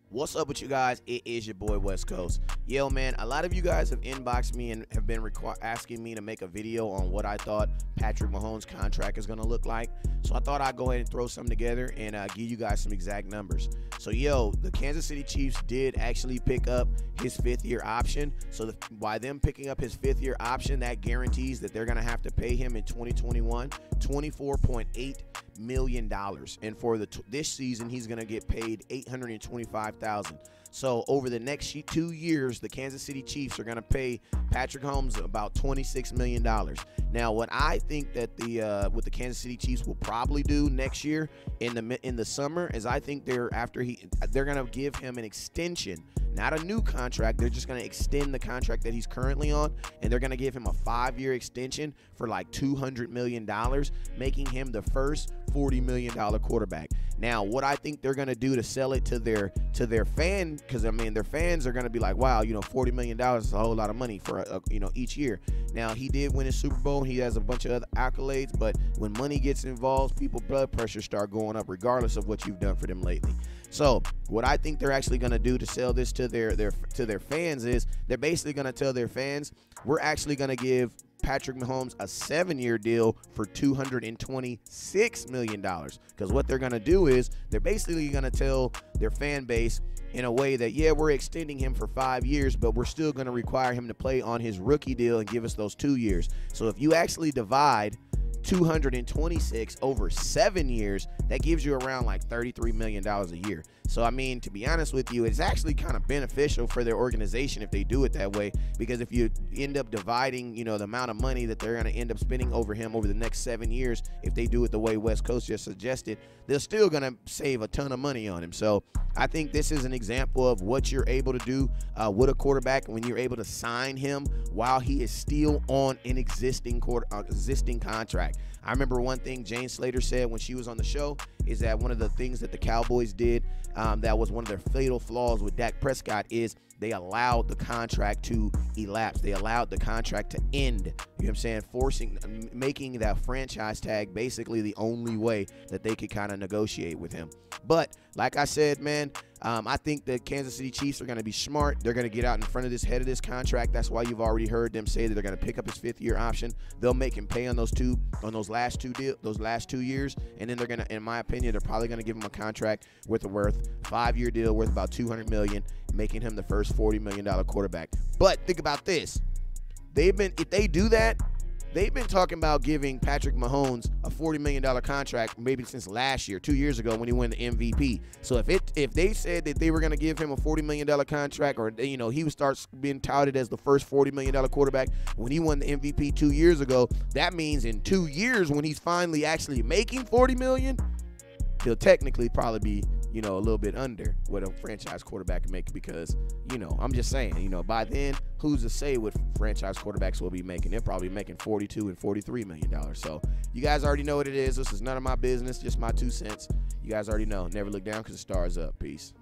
What's up with you guys? It is your boy West Coast. Yo, man, a lot of you guys have inboxed me and have been asking me to make a video on what I thought Patrick Mahomes' contract is going to look like. So I thought I'd go ahead and throw something together and give you guys some exact numbers. So, yo, the Kansas City Chiefs did actually pick up his fifth-year option. So by them picking up his fifth-year option, that guarantees that they're going to have to pay him in 2021 $24.8 million, and for this season he's going to get paid $825,000. So over the next 2 years, the Kansas City Chiefs are going to pay Patrick Mahomes about $26 million. Now, what I think that what the Kansas City Chiefs will probably do next year in the summer is I think they're going to give him an extension, not a new contract. They're just going to extend the contract that he's currently on, and they're going to give him a 5-year extension for like $200 million, making him the first $40 million quarterback. Now, what I think they're going to do to sell it to their fan, because I mean their fans are going to be like, wow, $40 million is a whole lot of money for each year. Now, he did win his Super Bowl, he has a bunch of other accolades, but when money gets involved, people's blood pressure start going up regardless of what you've done for them lately. So what I think they're actually going to do to sell this to their fans is they're basically going to tell their fans, we're actually going to give Patrick Mahomes a 7-year deal for $226 million. Because what they're going to do is they're basically going to tell their fan base in a way that, yeah, we're extending him for 5 years, but we're still going to require him to play on his rookie deal and give us those 2 years. So if you actually divide 226 over 7 years, that gives you around like $33 million a year. So, I mean, to be honest with you, it's actually kind of beneficial for their organization if they do it that way, because if you end up dividing, the amount of money that they're going to end up spending over him over the next 7 years, if they do it the way West Coast just suggested, they're still going to save a ton of money on him. So I think this is an example of what you're able to do with a quarterback when you're able to sign him while he is still on an existing contract. I remember one thing Jane Slater said when she was on the show is that one of the things that the Cowboys did that was one of their fatal flaws with Dak Prescott is they allowed the contract to elapse. They allowed the contract to end. You know what I'm saying? Making that franchise tag basically the only way that they could kind of negotiate with him. But like I said, man, I think the Kansas City Chiefs are going to be smart. They're going to get out in front of head of this contract. That's why you've already heard them say that they're going to pick up his 5th-year option. They'll make him pay on those last 2 years, and then they're going to, in my opinion, they're probably going to give him a contract worth 5-year deal worth about $200 million, making him the first $40 million quarterback. But think about this. If they do that, they've been talking about giving Patrick Mahomes a $40 million contract maybe since last year, 2 years ago when he won the MVP. So if they said that they were going to give him a $40 million contract, or he would start being touted as the first $40 million quarterback when he won the MVP 2 years ago, that means in 2 years when he's finally actually making $40 million, he'll technically probably be a little bit under what a franchise quarterback can make, because I'm just saying, by then, who's to say what franchise quarterbacks will be making? They're probably making $42 and $43 million. So you guys already know what it is. This is none of my business, just my 2 cents. You guys already know. Never look down because the star is up. Peace.